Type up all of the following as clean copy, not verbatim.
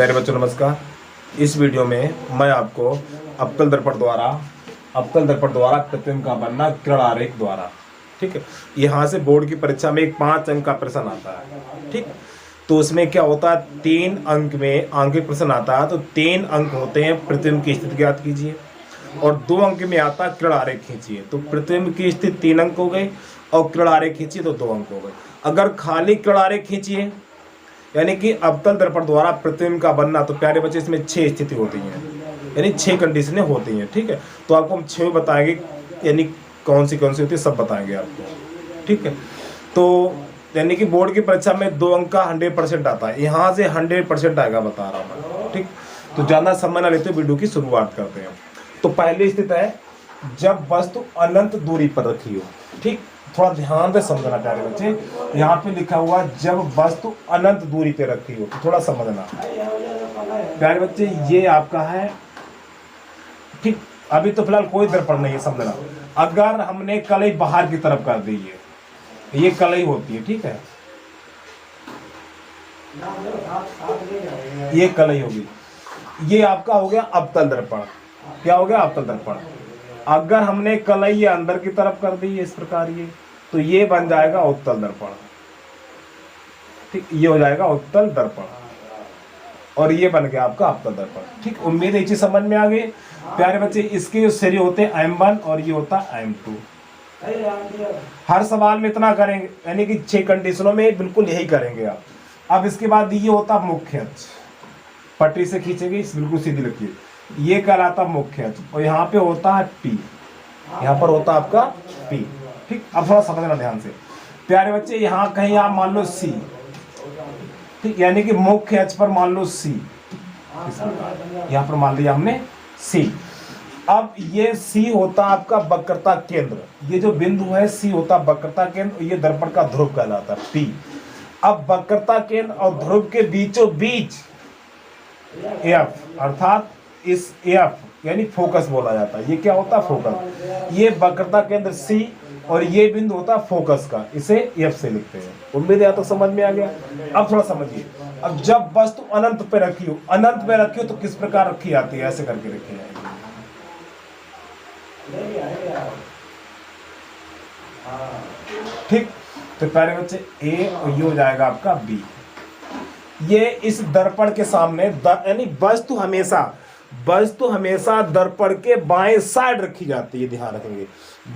प्यारे बच्चों नमस्कार। इस वीडियो में मैं आपको अवतल दर्पण द्वारा प्रतिबिंब का बनना किरण आरेख द्वारा, ठीक है, यहाँ से बोर्ड की परीक्षा में एक 5 अंक का प्रश्न आता है। ठीक, तो उसमें क्या होता है, 3 अंक में आंकिक प्रश्न आता है। तो 3 अंक होते हैं प्रतिबिंब की स्थिति ज्ञात कीजिए, और 2 अंक में आता है किरण आरेख खींचिए। तो प्रतिबिंब की स्थिति 3 अंक हो गए और किरण आरेख खींचिए तो 2 अंक हो गए। अगर खाली किरण आरेख खींचिए यानी कि अवतल दर्पण द्वारा प्रतिबिंब का बनना, तो प्यारे बच्चे इसमें 6 स्थिति होती हैं, यानी 6 कंडीशनें होती हैं। ठीक है, तो आपको हम 6 बताएंगे, यानी कौन सी होती है सब बताएंगे आपको। ठीक है, तो यानी कि बोर्ड की परीक्षा में 2 अंक का 100% आता है, यहाँ से 100% आएगा, बता रहा हूँ मैं। ठीक, तो ज़्यादा समय ना लेते वीडियो की शुरुआत करते हैं। तो पहली स्थिति है जब वस्तु अनंत दूरी पर रखी हो। ठीक, थोड़ा ध्यान से समझना प्यारे बच्चे, यहाँ पे लिखा हुआ जब वस्तु अनंत दूरी पे रखी हो, तो थोड़ा समझना प्यारे बच्चे। ये आपका है, ठीक, अभी तो फिलहाल कोई दर्पण नहीं है, समझना। अगर हमने कलई बाहर की तरफ कर दी है, ये कलई होती है, ठीक है, ये कलई होगी, ये आपका हो गया अवतल दर्पण। क्या हो गया? अवतल दर्पण। अगर हमने कलई ये अंदर की तरफ कर दी है इस प्रकार, ये तो ये बन जाएगा उत्तल दर्पण। ठीक, ये हो जाएगा उत्तल दर्पण, और ये बन गया आपका अवतल दर्पण। ठीक, उम्मीद है ये चीज समझ में आ गई प्यारे बच्चे। इसके जो सिरे होते हैं M1 और ये होता है M2। हर सवाल में इतना करेंगे, यानी कि 6 कंडीशनों में बिल्कुल यही करेंगे आप। अब इसके बाद ये होता मुख्य अक्ष, पटरी से खींचेंगे, बिल्कुल सीधी रखिए, ये कहलाता मुख्य अक्ष, और यहाँ पे होता है P, यहाँ पर होता आपका P। ठीक, अब थोड़ा समझना ध्यान से प्यारे बच्चे। यहाँ कहीं आप मान लो C, ठीक, यानी कि मुख्य अक्ष पर मान लो C, यहाँ पर मान लिया हमने C। अब ये C होता आपका वक्रता केंद्र, ये जो बिंदु है C होता वक्रता केंद्र, ये दर्पण का ध्रुव कहलाता है P। अब वक्रता केंद्र और ध्रुव के बीचों बीच F, अर्थात इस F यानी फोकस बोला जाता है। ये क्या होता है? फोकस। ये वक्रता केंद्र C और ये बिंदु होता है फोकस का, इसे F से लिखते हैं। उम्मीद है तो समझ में आ गया। अब थोड़ा समझिए, अब जब वस्तु अनंत पे रखी हो, अनंत पे रखी हो तो किस प्रकार रखी जाती है? ऐसे करके रखी जाएगी। ठीक, तो प्यारे बच्चे A और ये हो जाएगा आपका B। ये इस दर्पण के सामने यानी वस्तु हमेशा दर्पण के बाएं साइड रखी जाती है, ध्यान रखेंगे।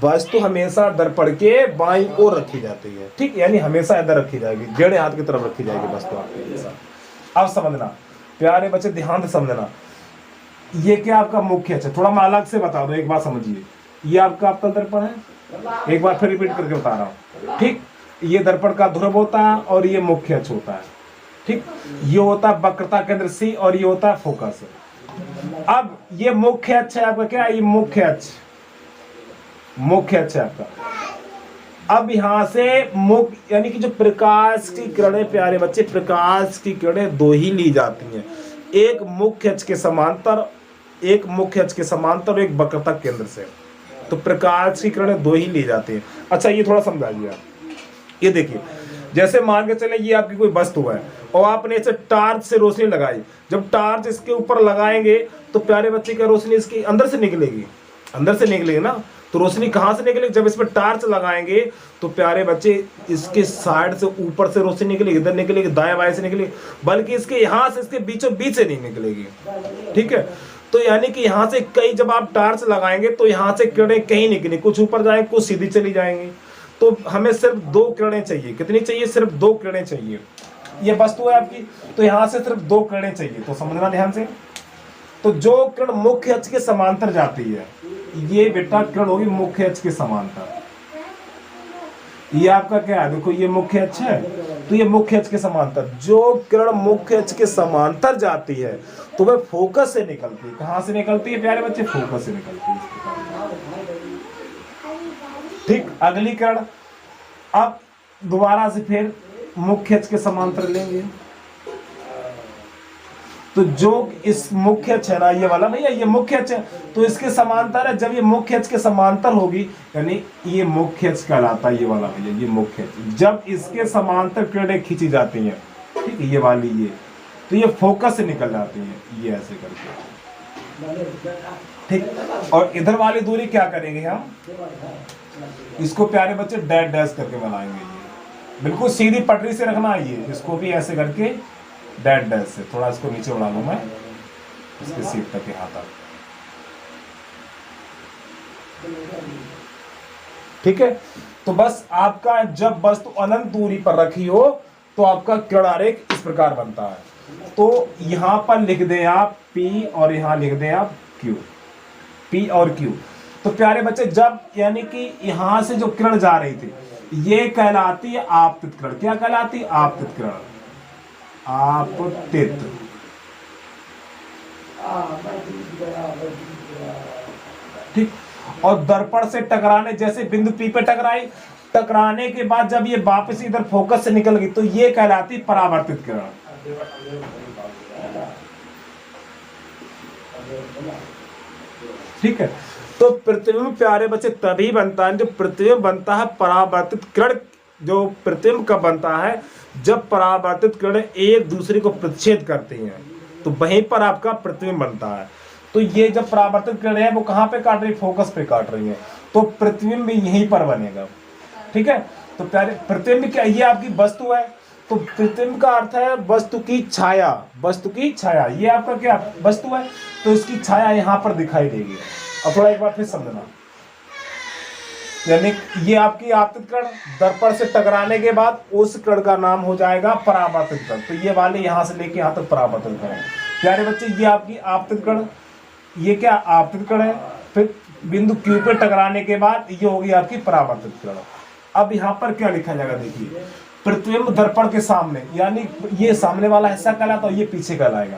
वस्तु हमेशा दर्पण के बाईं ओर रखी जाती है। ठीक, यानी हमेशा इधर रखी जाएगी, जेड़े हाथ की तरफ रखी जाएगी वस्तु आपके हमेशा। अब समझना प्यारे बच्चे, ध्यान से समझना, ये क्या आपका मुख्य अक्ष है। थोड़ा मैं अलग से बता दूं, एक बात समझिए, ये आपका अवतल दर्पण है, एक बार फिर रिपीट करके बता रहा हूं। ठीक, ये दर्पण का ध्रुव होता है और ये मुख्य अक्ष होता है। ठीक, ये होता है वक्रता केंद्र C और ये होता है फोकस। अब ये मुख्य अक्ष है आपका, क्या ये मुख्य अक्ष है आपका। अब यहां से मुख्य यानी कि जो प्रकाश की किरणें प्यारे बच्चे, प्रकाश की किरणें 2 ही ली जाती हैं, एक मुख्य अक्ष के समांतर, एक एक वक्रता केंद्र से। तो प्रकाश की किरणें 2 ही ली जाती हैं। अच्छा, ये थोड़ा समझाइए आप। ये देखिए, जैसे मान के चले ये आपकी कोई वस्तु है और आपने इसे टार्च से रोशनी लगाई। जब टार्च इसके ऊपर लगाएंगे तो प्यारे बच्चे का रोशनी इसके अंदर से निकलेगी ना। तो रोशनी कहाँ से निकलेगी? जब इस पर टार्च लगाएंगे तो प्यारे बच्चे इसके साइड से ऊपर से रोशनी निकलेगी, इधर निकलेगी, दाएं बाएं से निकलेगी, बल्कि इसके यहाँ से, इसके बीचों बीच से नहीं निकलेगी। ठीक है, तो यानी कि यहाँ से कई, जब आप टार्च लगाएंगे तो यहाँ से किरणें कहीं निकलेंगी, कुछ ऊपर जाएंगे, कुछ सीधी चली जाएंगी। तो हमें सिर्फ 2 किरणें चाहिए। कितनी चाहिए? सिर्फ 2 किरणें चाहिए। ये वस्तु है आपकी, तो यहाँ से सिर्फ 2 किरणें चाहिए। तो समझना ध्यान से, तो जो किरण मुख्य अक्ष के समांतर जाती है, ये बेटा किरण होगी मुख्य अक्ष के समांतर। ये आपका क्या है? देखो, ये मुख्य अक्ष है, तो ये मुख्य अक्ष के समांतर। जो किरण मुख्य अक्ष के समांतर जाती है तो वह फोकस से निकलती है। कहां से निकलती है प्यारे बच्चे? फोकस से निकलती है। ठीक, अगली किरण अब दोबारा से फिर मुख्य अक्ष के समांतर लेंगे। तो जो इस मुख्य अक्ष है ना, ये वाला भैया, ये मुख्य अक्ष है, तो इसके समांतर है। जब ये मुख्य अक्ष के समांतर होगी, यानी ये मुख्य अक्ष कहलाता है, ये वाला भैया, ये मुख्य अक्ष। जब इसके समांतर किरणें खींची जाती हैं, ठीक है, ये वाली, ये तो ये फोकस से निकल जाती है, ये ऐसे करके, ठीक। और इधर वाली दूरी क्या करेंगे हम, इसको प्यारे बच्चे डैश डैश करके बनाएंगे, ये बिल्कुल सीधी पटरी से रखना है, ये इसको भी ऐसे करके डैश डैश से, थोड़ा इसको नीचे उड़ा लूं मैं, इसके सीट तक यहाँ तक, ठीक है। तो बस आपका जब वस्तु अनंत दूरी पर रखी हो तो आपका किरण आरेख इस प्रकार बनता है। तो यहां पर लिख दें आप P और यहां लिख दें आप Q, P और Q। तो प्यारे बच्चे जब यानी कि यहां से जो किरण जा रही थी ये कहलाती है आपतित किरण। क्या कहलाती है? आपतित किरण, आपतित। ठीक। और दर्पण से टकराने, जैसे बिंदु P पे टकराई, टकराने के बाद जब ये वापस इधर फोकस से निकल गई तो ये कहलाती परावर्तित किरण। ठीक है। तो प्रतिबिंब प्यारे बच्चे तभी बनता है, जो प्रतिबिंब बनता है परावर्तित किरण, जो प्रतिबिंब कब बनता है जब परावर्तित किरण एक दूसरे को प्रतिच्छेद करती हैं, तो वहीं पर आपका प्रतिबिंब बनता है। तो ये जब परावर्तित किरण है वो कहाँ पे काट रही है? फोकस पे काट रही है, तो प्रतिबिंब भी यहीं पर बनेगा। ठीक है। तो प्यारे प्रतिबिंब क्या, ये आपकी वस्तु है, तो प्रतिबिंब का अर्थ है वस्तु की छाया, वस्तु की छाया। ये आपका क्या वस्तु है, तो इसकी छाया यहाँ पर दिखाई देगी। अब थोड़ा एक बार फिर समझना, यानी ये आपकी आपतित किरण दर्पण से टकराने के बाद उस किरण का नाम हो जाएगा परावर्तित किरण। तो ये वाले यहाँ से लेके यहाँ तक परावर्तित किरण। प्यारे बच्चे ये आपकी आपतित किरण, ये क्या आपतित किरण है, फिर बिंदु Q पे टकराने के बाद ये होगी आपकी परावर्तित किरण। अब यहाँ पर क्या लिखा जाएगा, देखिए प्रतिबिंब दर्पण के सामने, यानी ये सामने वाला हिस्सा कहलाता है, ये पीछे कहलाएगा।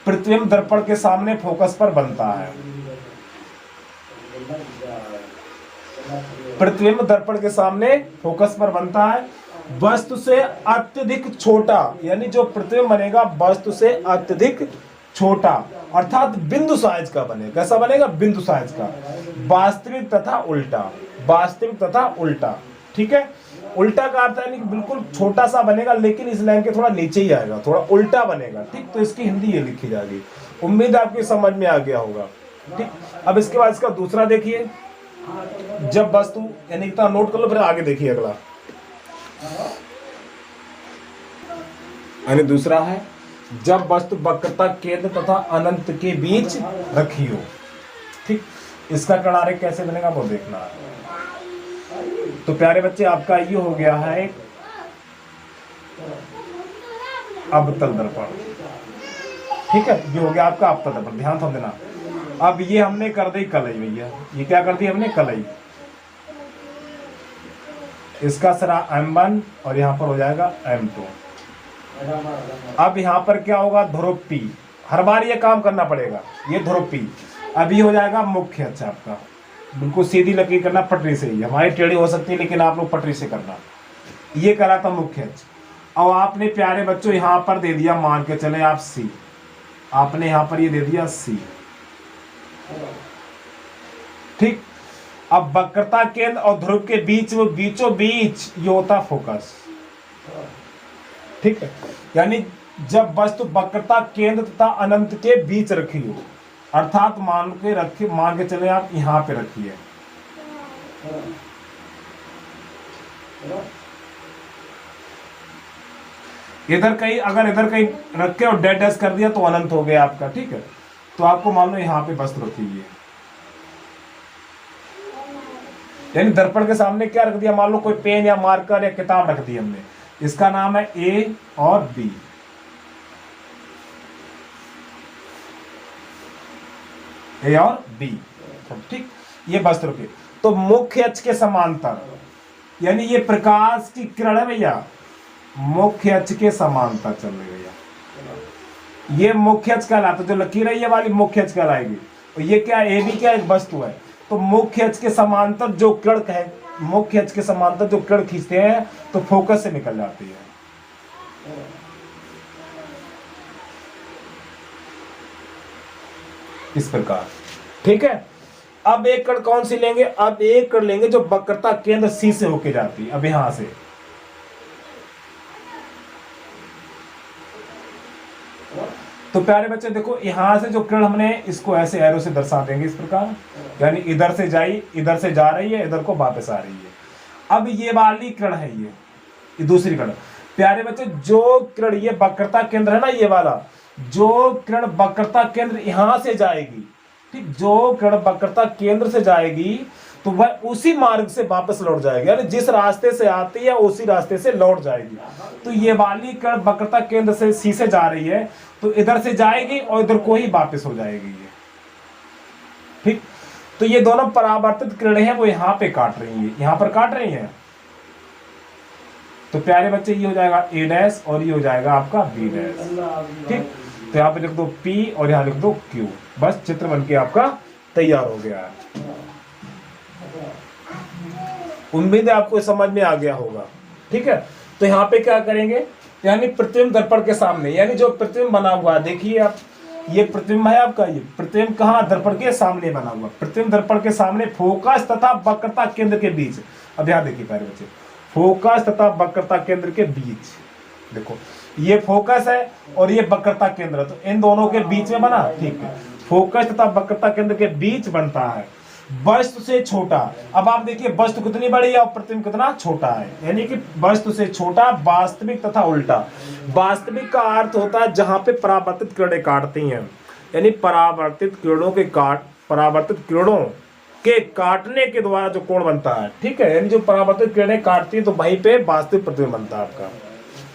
प्रतिबिंब दर्पण के सामने फोकस पर बनता है, प्रतिबिंब दर्पण के सामने फोकस पर बनता है, वस्तु से अत्यधिक छोटा, यानी जो प्रतिबिंब बनेगा वस्तु से अत्यधिक छोटा, अर्थात बिंदु साइज का बनेगा। कैसा बनेगा? बिंदु साइज का। वास्तविक तथा उल्टा, वास्तविक तथा उल्टा। ठीक है। उल्टा का अर्थ है बिल्कुल छोटा सा बनेगा, लेकिन इस लाइन के थोड़ा नीचे ही आएगा, थोड़ा उल्टा बनेगा। ठीक। तो इसकी हिंदी ये लिखी जाएगी। उम्मीद है आपकी समझ में आ गया होगा। ठीक। अब इसके बाद इसका दूसरा देखिए, जब वस्तु, यानी इतना नोट कर लो, फिर आगे देखिए अगला। यानी दूसरा है जब वस्तु वक्रता केंद्र तथा अनंत के बीच रखी हो। ठीक। इसका किरण आरेख कैसे बनेगा वो देखना है। तो प्यारे बच्चे आपका ये हो गया है एक अवतल दर्पण। ठीक है। ये हो गया आपका अवतल दर्पण, ध्यान तो देना। अब ये हमने कर दी कलई भैया, ये क्या कर दी हमने? कलई। इसका सिरा M1 और यहाँ पर हो जाएगा M2। अब यहाँ पर क्या होगा? ध्रुव P। हर बार ये काम करना पड़ेगा, ये ध्रुव P। अब ये हो जाएगा मुख्य अक्ष आपका, बिल्कुल सीधी लकीर करना, पटरी से ही। हमारी टेढ़ी हो सकती है लेकिन आप लोग पटरी से करना। ये कहलाता मुख्य अक्ष। और आपने प्यारे बच्चों यहाँ पर दे दिया, मान के चले आप C, आपने यहाँ पर ये दे दिया C। ठीक। अब वक्रता केंद्र और ध्रुव के बीच, वो बीचों बीच ये होता फोकस। ठीक है। यानी जब वस्तु वक्रता केंद्र तथा अनंत के बीच रखी हो, अर्थात मान के चले आप यहां पे रखिए, इधर कहीं, अगर इधर कहीं रख के और डैश डैश कर दिया तो अनंत हो गया आपका। ठीक है। तो आपको मान लो यहाँ पे वस्तु रखी है, यानी दर्पण के सामने क्या रख दिया? मान लो कोई पेन या मार्कर या किताब रख दी हमने, इसका नाम है A और B। A और B। ठीक। ये वस्तु रखी। तो मुख्य अक्ष के समांतर, यानी ये प्रकाश की किरण है भैया, मुख्य अक्ष के समांतर चल रही है भैया, ये मुख्य अक्ष कहलाता है। जो लकीर है ये वाली मुख्य अक्ष कहलाएगी। और ये क्या? ए भी क्या? एक वस्तु है। तो मुख्य अक्ष के समांतर जो किरण है, मुख्य अक्ष के समांतर जो किरण खींचते हैं तो फोकस से निकल जाती है। इस प्रकार। ठीक है। अब एक किरण कौन सी लेंगे? अब एक किरण लेंगे जो वक्रता केंद्र C से होके जाती है। अब यहां से तो प्यारे बच्चे देखो यहाँ से जो किरण हमने इसको ऐसे एरो से दर्शा देंगे इस प्रकार, यानी इधर से इधर से जा रही है, इधर को वापस आ रही है। अब ये वाली किरण है, ये दूसरी किरण। प्यारे बच्चे जो किरण ये वक्रता केंद्र है ना, ये वाला जो किरण वक्रता केंद्र यहाँ से जाएगी, ठीक, जो किरण वक्रता केंद्र से जाएगी तो वह उसी मार्ग से वापस लौट जाएगी, यानी जिस रास्ते से आती है उसी रास्ते से लौट जाएगी। तो ये वाली किरण वक्रता केंद्र से सी से जा रही है तो इधर से जाएगी और इधर को ही वापस हो जाएगी ये, ठीक। तो ये दोनों परावर्तित किरणें हैं वो यहाँ पे काट रही है, यहाँ पर काट रही हैं। तो प्यारे बच्चे ये हो जाएगा ए डैश और ये हो जाएगा आपका बी डैश, ठीक। तो यहाँ पे लिख दो P और यहाँ लिख दो Q, बस चित्र बनके आपका तैयार हो गया है। उम्मीद है आपको समझ में आ गया होगा, ठीक है। तो यहाँ पे क्या करेंगे, यानी प्रतिबिंब दर्पण के सामने, यानी जो प्रतिबिंब बना हुआ है, देखिए आप, ये प्रतिबिंब है आपका, ये प्रतिबिंब कहाँ, दर्पण के सामने बना हुआ। प्रतिबिंब दर्पण के सामने फोकस तथा वक्रता केंद्र के बीच, अब यहाँ देखिए प्यारे बच्चे, फोकस तथा वक्रता केंद्र के बीच, देखो ये फोकस है और ये वक्रता केंद्र, तो इन दोनों के बीच में बना, ठीक है। फोकस तथा वक्रता केंद्र के बीच बनता है वस्तु से छोटा। अब आप देखिए वस्तु कितनी बड़ी है और प्रतिबिंब कितना छोटा है, यानी कि वस्तु से छोटा वास्तविक तथा उल्टा। वास्तविक का अर्थ होता है जहां पे परावर्तित किरणें काटती हैं, यानी परावर्तित किरणों के काटने के द्वारा जो कोण बनता है, ठीक है, यानी जो परावर्तित किरणें काटती है तो वहीं पे वास्तविक प्रतिबिंब बनता है आपका।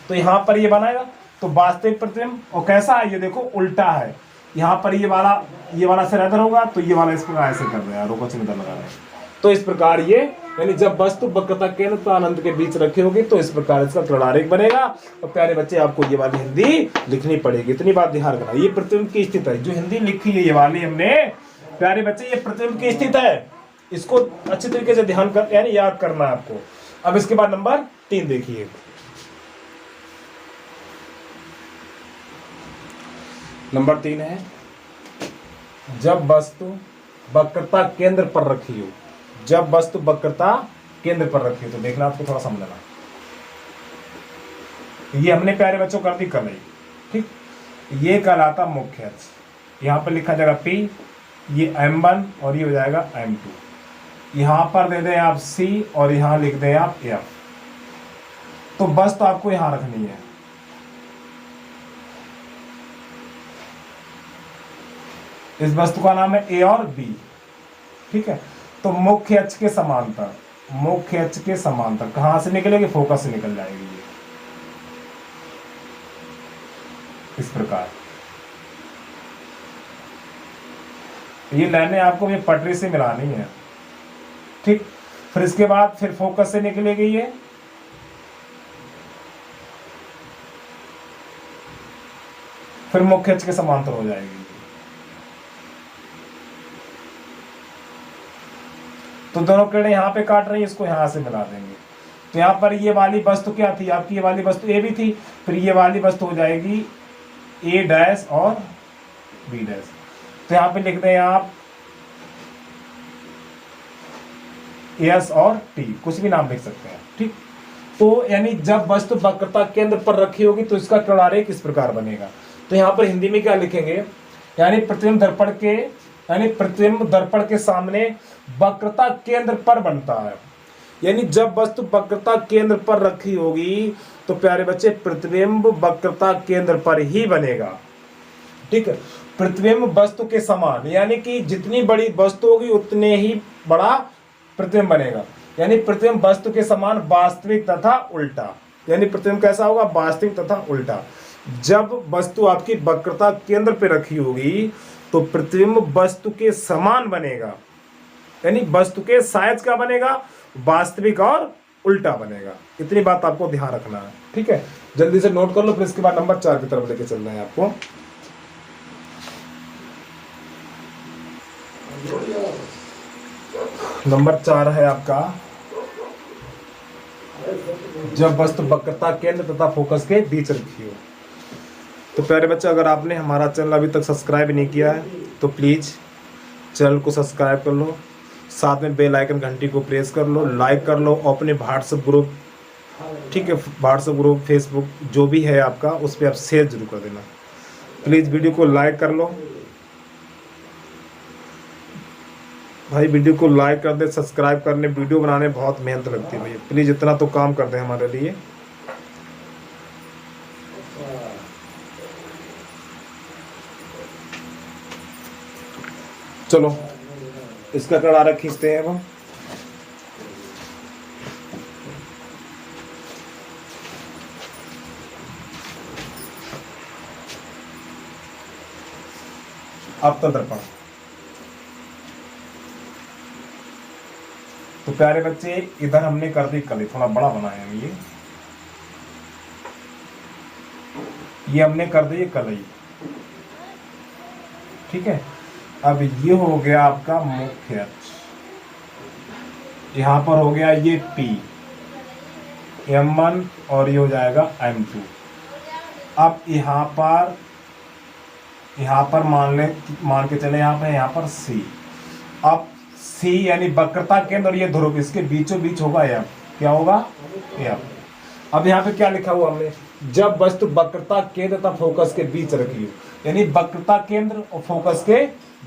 तो यहाँ पर ये बनाएगा तो वास्तविक प्रतिबिंब, और कैसा है ये देखो उल्टा है, यहाँ पर ये वाला सिर इधर होगा तो ये वाला इस प्रकार ऐसे कर रहे हैं, रोको चिन्ह लगा रहे हैं। तो इस प्रकार ये, यानी जब वस्तु वक्रता केंद्र तथा अनंत के बीच रखी होगी तो इस प्रकार इसका किरणारेख बनेगा। और प्यारे बच्चे आपको ये वाली हिंदी लिखनी पड़ेगी, इतनी बात ध्यान रखना। ये प्रतिबिंब की स्थिति है, जो हिंदी लिखी है ये वाली हमने, प्यारे बच्चे ये प्रतिबिंब की स्थिति है, इसको अच्छी तरीके से ध्यान कर, यानी याद करना है आपको। अब इसके बाद नंबर 3 देखिए, नंबर 3 है जब वस्तु वक्रता केंद्र पर रखी हो, जब वस्तु वक्रता केंद्र पर रखी हो, तो देखना आपको थोड़ा समझना। ये हमने प्यारे बच्चों कर दी कलई, ठीक, ये कहलाता मुख्य अक्ष, यहाँ पर लिखा जाएगा P, ये M1 और ये हो जाएगा M2। यहाँ पर दे दें आप C और यहाँ लिख दें आप F। तो वस्तु आपको यहाँ रखनी है, इस वस्तु का नाम है A और B, ठीक है। तो मुख्य अक्ष के समांतर, मुख्य अक्ष के समांतर कहां से निकलेगी, फोकस से निकल जाएगी ये, इस प्रकार। ये लाइनें आपको ये पटरी से मिलानी है, ठीक। फिर इसके बाद फिर फोकस से निकलेगी ये, फिर मुख्य अक्ष के समांतर हो जाएगी। तो दोनों किरणें यहाँ पे काट रही है, इसको यहाँ से मिला देंगे। तो यहाँ पर ये वाली वस्तु क्या थी आपकी, ये वाली वस्तु ए भी थी, फिर ये वाली वस्तु हो जाएगी ए डैश और बी डैश। तो यहाँ पे लिख दें आप एस और टी, कुछ भी नाम लिख सकते हैं, ठीक। तो यानी जब वस्तु वक्रता केंद्र पर रखी होगी तो इसका किरणारेख इस प्रकार बनेगा। तो यहाँ पर हिंदी में क्या लिखेंगे, यानी प्रतिबिंब दर्पण के सामने वक्रता केंद्र पर बनता है, यानी जब वस्तु वक्रता केंद्र पर रखी होगी तो प्यारे बच्चे प्रतिबिंब वक्रता केंद्र पर ही बनेगा, ठीक है। प्रतिबिंब वस्तु के समान, यानी कि जितनी बड़ी वस्तु होगी उतने ही बड़ा प्रतिबिंब बनेगा, यानी प्रतिबिंब वस्तु के समान वास्तविक तथा उल्टा, यानी प्रतिबिंब कैसा होगा, वास्तविक तथा उल्टा। जब वस्तु आपकी वक्रता केंद्र पे रखी होगी तो प्रतिबिंब वस्तु के समान बनेगा, यानी वस्तु के साइज का बनेगा, वास्तविक और उल्टा बनेगा। इतनी बात आपको ध्यान रखना है, ठीक है। जल्दी से नोट कर लो, फिर इसके बाद नंबर 4 की तरफ लेके चलना है आपको। नंबर 4 है आपका जब वस्तु वक्रता केंद्र तथा फोकस के बीच रखी हो। तो प्यारे बच्चे, अगर आपने हमारा चैनल अभी तक सब्सक्राइब नहीं किया है तो प्लीज़ चैनल को सब्सक्राइब कर लो, साथ में बेल आइकन घंटी को प्रेस कर लो, लाइक कर लो, अपने व्हाट्सएप ग्रुप, ठीक है, व्हाट्सएप ग्रुप, फेसबुक जो भी है आपका, उस पर आप शेयर जरूर कर देना। प्लीज वीडियो को लाइक कर लो भाई, वीडियो को लाइक कर दे, सब्सक्राइब करने, वीडियो बनाने बहुत मेहनत लगती है भैया, प्लीज इतना तो काम कर दे हमारे लिए। चलो इसका कड़ारा खींचते हैं हम। अवतल दर्पण। तो प्यारे बच्चे इधर हमने कर दी कली, थोड़ा बड़ा बनाया है ये हमने कर दी कलई, ठीक है। अब ये हो गया आपका मुख्य अक्ष, यहां पर हो गया ये P M1 और ये हो जाएगा M2। अब यहां पर मान के चले यहाँ पर C। अब C यानी वक्रता केंद्र और ये ध्रुव, इसके बीचों बीच होगा F, क्या होगा F। अब यहाँ पे क्या लिखा हुआ हमने, जब वस्तु वक्रता केंद्र तथा फोकस के बीच रखी हो, यानी वक्रता केंद्र और फोकस के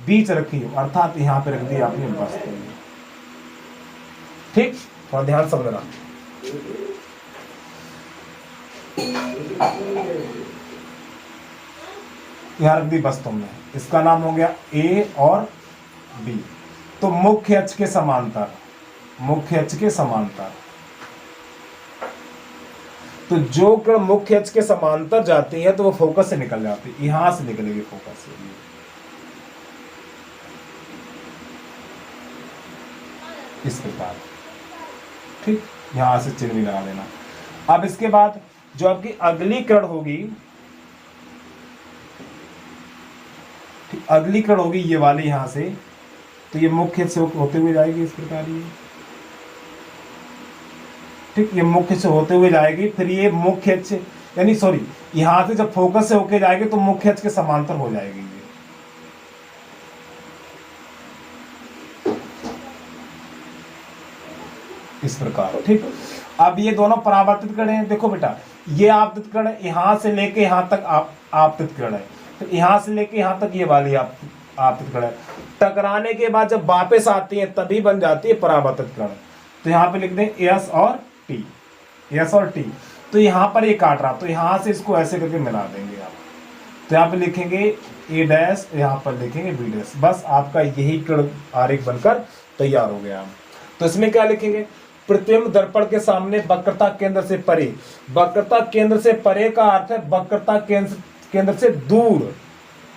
बीच रखी हो, अर्थात यहाँ पे रख दी आपने वस्तु, ठीक। थोड़ा ध्यान समझना। यहाँ रख दी वस्तु में, इसका नाम हो गया A और B। तो मुख्य अक्ष के समांतर, तो जो किरण मुख्य अक्ष के समांतर जाती है तो वो फोकस से निकल जाती है, यहां से निकलेगी फोकस से, इस प्रकार, ठीक। यहां से चिन्ह भी लगा देना। अब इसके बाद जो आपकी अगली किरण होगी, अगली किरण होगी ये वाली यहां से, तो ये मुख्य से होते हुए जाएगी इस प्रकार, ये ठीक, ये मुख्य से होते हुए जाएगी, फिर ये मुख्य अक्ष यानी सॉरी यहां से जब फोकस से होके जाएगी तो मुख्य अक्ष के समांतर हो जाएगी ये, इस प्रकार, ठीक। अब ये दोनों परावर्तित किरण हैं, देखो बेटा ये आपतित किरण यहां से लेके यहां तक आपतित किरण है, तो यहां से लेके यहां तक ये वाली आपतित किरण है, टकराने के बाद जब वापस आती है तभी बन जाती है परावर्तित किरण। तो यहाँ पे लिख दें S और T, तो यहाँ पर ये काट रहा, तो यहाँ से इसको ऐसे करके मिला देंगे आप, तो यहाँ पे लिखेंगे A', यहाँ पर लिखेंगे B', बस आपका यही किरण आरेख बनकर तैयार हो गया। तो इसमें क्या लिखेंगे, प्रतिबिंब दर्पण के सामने वक्रता केंद्र से परे, वक्रता केंद्र से परे का अर्थ है वक्रता केंद्र से दूर,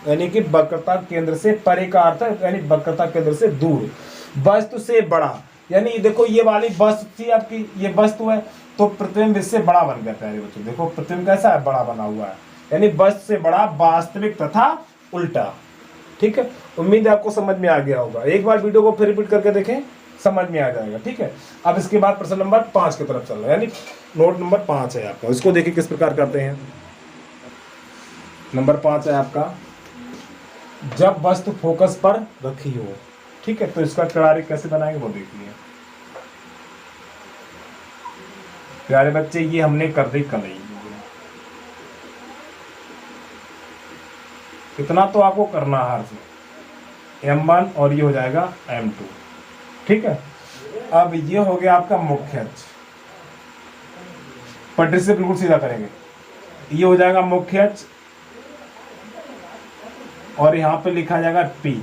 यानी कि वक्रता केंद्र से परे का अर्थ है यानी वक्रता केंद्र से दूर, वस्तु से बड़ा, यानी देखो ये वाली वस्तु थी आपकी, ये वस्तु है, तो प्रतिबिंब इससे बड़ा बन गया प्यारे बच्चों, देखो प्रतिबिंब कैसा है, बड़ा बना हुआ है, यानी वस्तु से बड़ा, वास्तविक तथा उल्टा, ठीक है। उम्मीद है आपको समझ में आ गया होगा, एक बार वीडियो को फिर रिपीट करके देखें, समझ में आ जाएगा, ठीक है। अब इसके बाद प्रश्न नंबर 5 की तरफ चल रहा है, यानी नोट नंबर 5 है आपका, इसको देखिए किस प्रकार करते हैं। नंबर 5 है आपका, जब वस्तु फोकस पर रखी हो, ठीक है, तो इसका किरण कैसे बनाएंगे वो देखिए प्यारे बच्चे। ये हमने कर दी कलई, इतना तो आपको करना है हर से, M1 और ये हो जाएगा M2, ठीक है। अब ये हो गया आपका मुख्य अक्ष, पटरी से बिल्कुल सीधा करेंगे, ये हो जाएगा मुख्य अक्ष और यहां पे लिखा जाएगा P,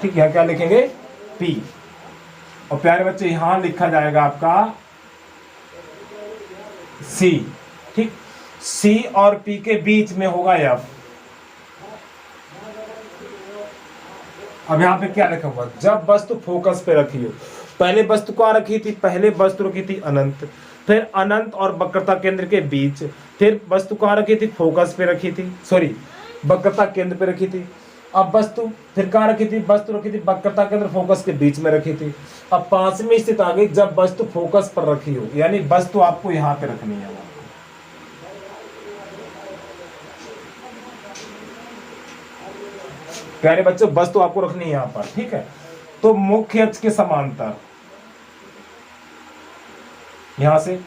ठीक है। क्या लिखेंगे P, और प्यारे बच्चे यहां लिखा जाएगा आपका C, ठीक। C और P के बीच में होगा F। अब यहां पे क्या लिखा हुआ, जब वस्तु फोकस पे रखी हो, पहले वस्तु कहां रखी थी, पहले वस्तु रखी थी अनंत, फिर अनंत और वक्रता केंद्र के बीच, फिर वस्तु कहां रखी थी, फोकस पे रखी थी, सॉरी वक्रता केंद्र पे रखी थी। अब वस्तु फिर कहां रखी थी, वस्तु रखी थी वक्रता केंद्र फोकस के बीच में रखी थी। अब 5वीं स्थिति आ गई, जब वस्तु फोकस पर रखी हो, यानी वस्तु आपको यहां पे रखनी है, प्यारे बच्चों वस्तु आपको रखनी है यहां पर, ठीक है। तो मुख्य अक्ष के समांतर यहां से,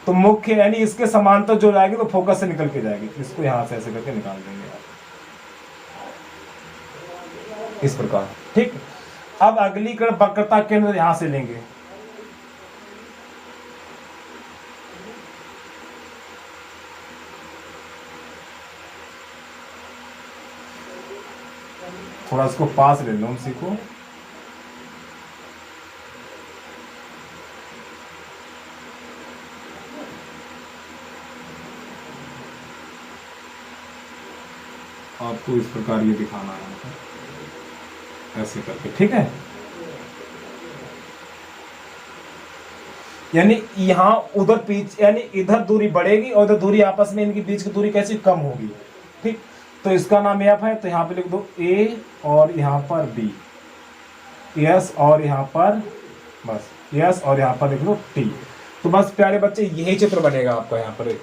तो मुख्य यानी इसके समांतर जो जाएगी तो फोकस से निकल के जाएगी, इसको यहां से ऐसे करके निकाल देंगे आप इस प्रकार। ठीक, अब अगली कण वक्रता केंद्र यहां से लेंगे, थोड़ा इसको पास ले लो उसी को, आपको इस प्रकार ये दिखाना है ऐसे करके। ठीक है, यानी यहां उधर पीछे यानी इधर दूरी बढ़ेगी और उधर दूरी आपस में इनके बीच की दूरी कैसी कम होगी। ठीक, तो इसका नाम एफ है, तो यहां पे लिख दो ए और यहां पर बी, एस और यहां पर बस एस और यहां पर लिख दो टी। तो बस प्यारे बच्चे यही चित्र बनेगा आपका यहाँ पर,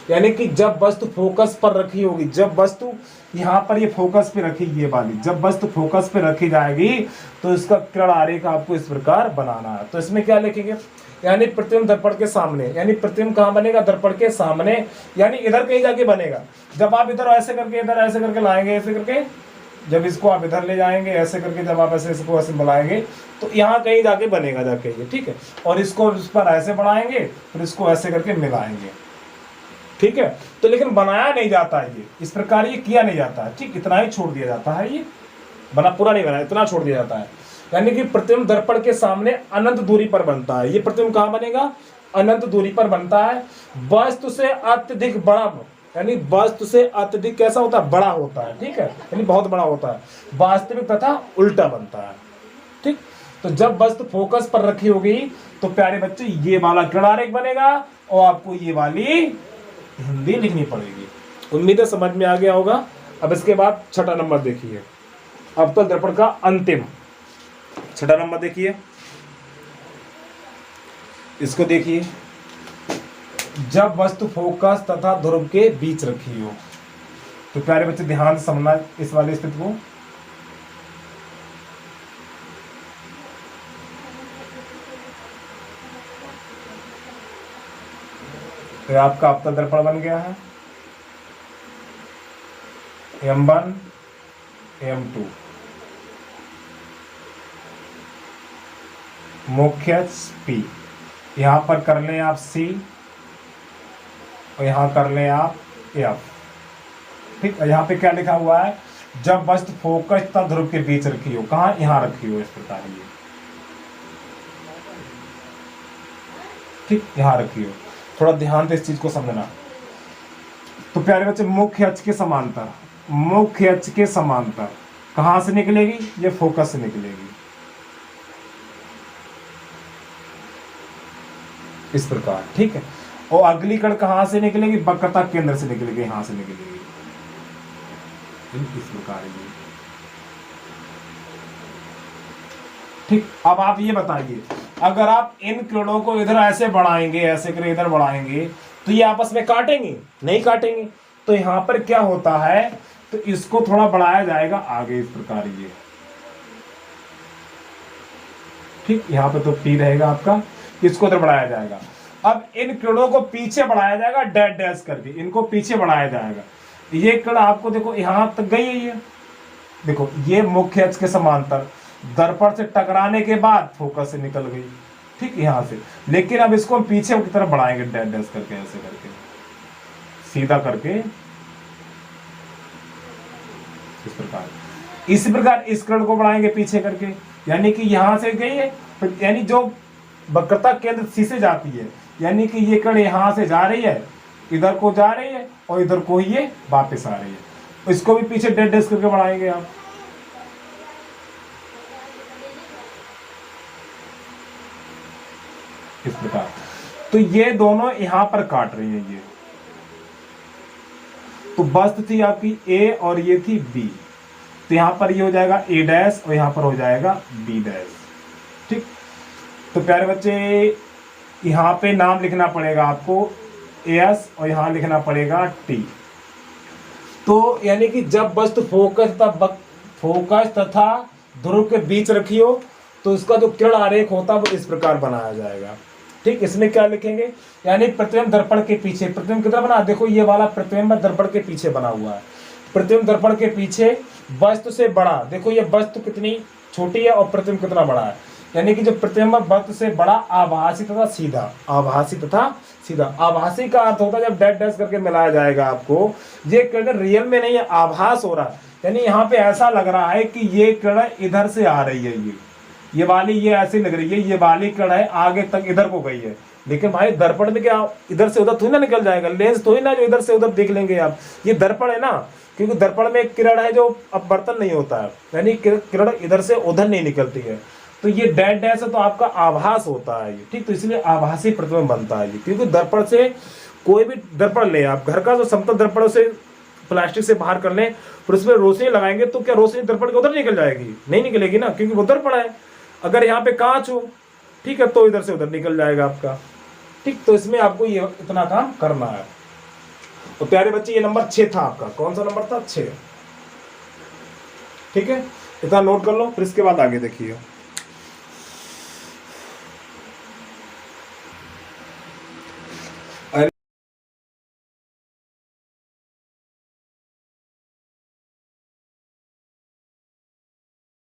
यानी कि जब वस्तु फोकस पर रखी होगी, जब वस्तु यहाँ पर ये फोकस पे रखी ये वाली, जब वस्तु फोकस पे रखी जाएगी तो इसका किरण आरेख आपको इस प्रकार बनाना है। तो इसमें क्या लिखेंगे, यानी प्रतिबिंब दर्पण के सामने, यानी प्रतिबिंब कहाँ बनेगा, दर्पण के सामने, यानी इधर कहीं जाके बनेगा। जब आप इधर ऐसे करके इधर ऐसे करके लाएंगे, ऐसे करके जब इसको आप इधर ले जाएंगे ऐसे करके, जब आप ऐसे इसको ऐसे बढ़ाएंगे तो यहाँ कहीं जाके बनेगा जाके ये। ठीक है, और इसको इस पर ऐसे बढ़ाएंगे फिर इसको ऐसे करके मिलाएंगे। ठीक है, तो लेकिन बनाया नहीं जाता है ये इस प्रकार, ये किया नहीं जाता है। ठीक, इतना ही छोड़ दिया जाता है, ये बना पूरा नहीं बना, इतना छोड़ दिया जाता है। यानी कि प्रतिबिंब दर्पण के सामने अनंत दूरी पर बनता है। ये प्रतिबिंब कहाँ बनेगा, अनंत दूरी पर बनता है। वस्तु से अत्यधिक बड़ा, यानी वस्तु से अत्यधिक कैसा होता है, बड़ा होता है। ठीक है, यानी बहुत बड़ा होता है, वास्तविक तथा उल्टा बनता है। ठीक, तो जब वस्तु फोकस पर रखी होगी तो प्यारे बच्चे ये वाला किरण आरेख बनेगा और आपको ये वाली हिंदी लिखनी पड़ेगी। उम्मीद है समझ में आ गया होगा। अब इसके बाद छठा नंबर देखिए, अवतल दर्पण का अंतिम छठा नंबर देखिए, इसको देखिए। जब वस्तु फोकस तथा ध्रुव के बीच रखी हो, तो प्यारे बच्चे ध्यान से समझना इस वाली स्थिति को। तो आपका अवतल दर्पण बन गया है M1 M2, मुख्य P, यहां पर कर लें आप C और यहां कर लें आप F। ठीक, यहां पे क्या लिखा हुआ है, जब वस्तु फोकस तथा ध्रुव के बीच रखी हो, कहां, यहां रखी हो इस प्रकार ये। ठीक, यहां रखी हो, थोड़ा ध्यान से इस चीज को समझना। तो प्यारे बच्चे मुख्य अक्ष के समांतर, मुख्य अक्ष के समांतर कहां से निकलेगी, ये फोकस से निकलेगी इस प्रकार। ठीक है, और अगली कण कहां से निकलेगी, वक्रता केंद्र से निकलेगी, यहां से निकलेगी इस प्रकार ये। ठीक, अब आप ये बताइए, अगर आप इन किरणों को इधर ऐसे बढ़ाएंगे, ऐसे कर इधर बढ़ाएंगे तो ये आपस में काटेंगे, नहीं काटेंगे। तो यहां पर क्या होता है, तो इसको थोड़ा बढ़ाया जाएगा आगे इस प्रकार ये। ठीक, यहां पे तो P रहेगा आपका, इसको इधर बढ़ाया जाएगा। अब इन किरणों को पीछे बढ़ाया जाएगा डैश डैश करके, इनको पीछे बढ़ाया जाएगा। ये किरण आपको देखो यहां तक गई है, ये देखो ये मुख्य अक्ष के समांतर दर्पण से टकराने के बाद फोकस से निकल गई। ठीक, यहां से, लेकिन अब इसको हम पीछे की तरफ बढ़ाएंगे डैश डैश करके, ऐसे करके सीधा करके इस प्रकार। इसी प्रकार इस किरण को बढ़ाएंगे पीछे करके, यानी कि यहां से गई है, यानी जो वक्रता केंद्र सी से जाती है, यानी कि ये किरण यहां से जा रही है, इधर को जा रही है और इधर को ये वापस आ रही है। इसको भी पीछे डैश डैश करके बढ़ाएंगे आप। इस प्रकार, तो ये दोनों यहां पर काट रही है ये। तो वस्तु थी आपकी ए और ये थी बी, तो यहां पर ये हो जाएगा ए डैश और यहां पर हो जाएगा बी डैश। ठीक, तो प्यारे बच्चे यहां पे नाम लिखना पड़ेगा आपको एस और यहां लिखना पड़ेगा टी। तो यानी कि जब वस्तु फोकस तथा ध्रुव के बीच रखी हो तो इसका जो किरण आरेख होता है वो इस प्रकार बनाया जाएगा। ठीक, इसमें क्या लिखेंगे, यानी प्रतिबिंब दर्पण के पीछे, प्रतिबिंब कितना बना, देखो ये वाला प्रतिबिंब दर्पण के पीछे बना हुआ है, प्रतिबिंब दर्पण के पीछे वस्तु से बड़ा, देखो ये वस्तु कितनी छोटी है और प्रतिबिंब कितना बड़ा है, यानी कि जो प्रतिबिंब वस्तु से बड़ा, आभासी तथा सीधा, आभासी तथा सीधा। आभासी का अर्थ होता है जब डैश डैश करके मिलाया जाएगा आपको, ये किरण रियल में नहीं है, आभास हो रहा है, यानी यहाँ पे ऐसा लग रहा है कि ये किरण इधर से आ रही है, ये वाली ये ऐसी लग रही है, ये वाली किरण है आगे तक इधर को गई है, लेकिन भाई दर्पण में क्या इधर से उधर थोड़ी ना निकल जाएगा, लेंस थोड़ी ना जो इधर से उधर देख लेंगे आप, ये दर्पण है ना, क्योंकि दर्पण में एक किरण है जो अपवर्तन नहीं होता है, यानी किरण इधर से उधर नहीं निकलती है, तो ये डैश डैश है तो आपका आभास होता है ये, ठीक, तो इसलिए आभासी प्रतिबिंब बनता है ये, क्योंकि दर्पण से कोई भी दर्पण ले आप, घर का जो समतल दर्पण से प्लास्टिक से बाहर कर लें, फिर उसमें रोशनी लगाएंगे तो क्या रोशनी दर्पण के उधर निकल जाएगी, नहीं निकलेगी ना, क्योंकि वो दर्पण है। अगर यहाँ पे कांच हो, ठीक है, तो इधर से उधर निकल जाएगा आपका, ठीक, तो इसमें आपको ये इतना काम करना है। तो प्यारे बच्चे ये नंबर 6 था आपका, कौन सा नंबर था, 6, ठीक है, इतना नोट कर लो, फिर इसके बाद आगे देखिए।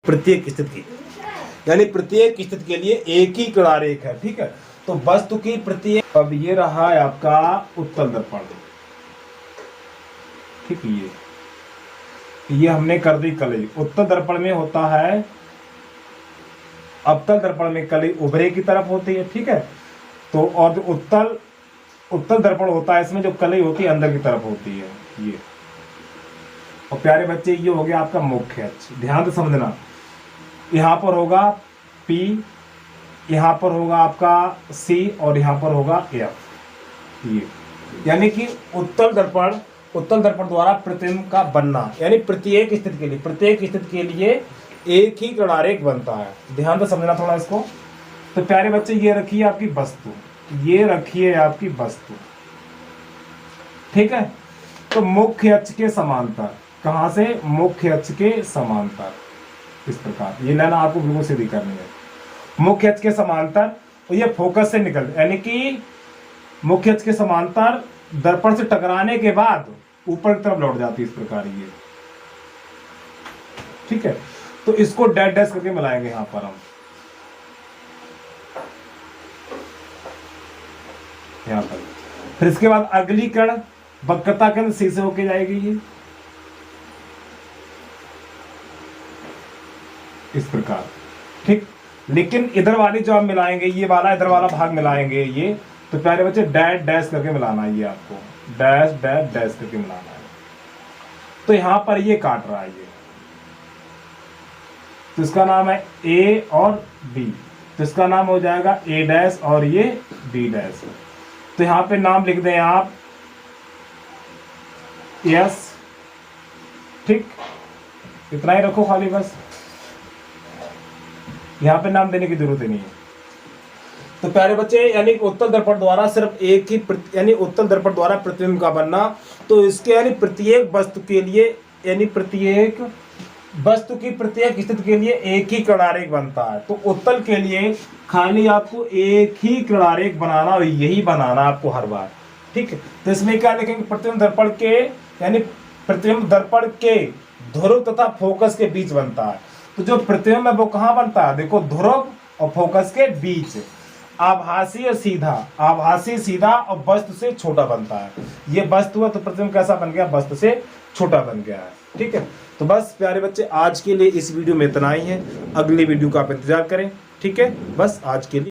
प्रत्येक स्थिति, यानी प्रत्येक स्थिति के लिए एक ही किणारेख है, ठीक है, तो वस्तु की प्रत्येक, अब ये रहा है आपका उत्तल दर्पण, ठीक, ये हमने कर दी कली, उत्तल दर्पण में होता है, अवतल दर्पण में कली उभरे की तरफ होती है, ठीक है, तो और जो उत्तल दर्पण होता है इसमें जो कली होती है अंदर की तरफ होती है ये। और प्यारे बच्चे ये हो गया आपका मुख्य अक्ष, ध्यान से समझना, यहाँ पर होगा P, यहाँ पर होगा आपका C और यहाँ पर होगा F, ये यानी कि उत्तल दर्पण द्वारा प्रतिबिंब का बनना, यानी प्रत्येक स्थिति के लिए एक ही किणारेख बनता है, ध्यान से समझना थोड़ा इसको। तो प्यारे बच्चे ये रखिए आपकी वस्तु, ये रखिए आपकी वस्तु, ठीक है, तो मुख्य अक्ष के समांतर, कहां से, मुख्य अक्ष के समांतर, इस प्रकार ये लाइन आपको बिल्कुल सीधी करनी है, मुख्य अक्ष के समांतर, और ये फोकस से निकल, यानी कि मुख्य अक्ष के समांतर दर्पण से टकराने के बाद ऊपर की तरफ लौट जाती है, इस प्रकार ये, ठीक है, तो इसको डैश डैश करके मिलाएंगे यहां पर हम, यहां पर, फिर इसके बाद अगली कण वक्रता कण C से होके जाएगी ये, इस प्रकार, ठीक, लेकिन इधर वाली जो आप मिलाएंगे, ये वाला इधर वाला भाग मिलाएंगे ये, तो प्यारे बच्चे डैश डैश करके मिलाना है, ये आपको डैश डैश डैश करके मिलाना है, तो यहां पर ये काट रहा है ये, तो इसका नाम है A और B, तो इसका नाम हो जाएगा A डैश और ये B डैश, तो यहां पे नाम लिख दें आप S, ठीक, इतना ही रखो खाली बस, यहां पे नाम देने की जरूरत ही नहीं है। तो प्यारे बच्चे यानी उत्तल दर्पण द्वारा सिर्फ एक ही, यानी उत्तल दर्पण द्वारा प्रतिबिंब का बनना, तो इसके यानी प्रत्येक वस्तु के लिए, यानी प्रत्येक वस्तु की प्रत्येक स्थिति के लिए एक ही किणारेख बनता है, तो उत्तल के लिए खाली आपको एक ही किणारेख बनाना और यही बनाना आपको हर बार, ठीक है, तो इसमें क्या लिखेंगे, प्रतिबिंब दर्पण के, यानी प्रतिबिंब दर्पण के ध्रुव तथा फोकस के बीच बनता है, तो जो प्रतिबिंब है वो कहाँ बनता है, देखो ध्रुव और फोकस के बीच, आभासी और सीधा, आभासी सीधा और वस्तु से छोटा बनता है, ये वस्तु है तो प्रतिबिंब कैसा बन गया, वस्तु से छोटा बन गया है, ठीक है। तो बस प्यारे बच्चे आज के लिए इस वीडियो में इतना ही है, अगली वीडियो का आप इंतजार करें, ठीक है, बस आज के लिए।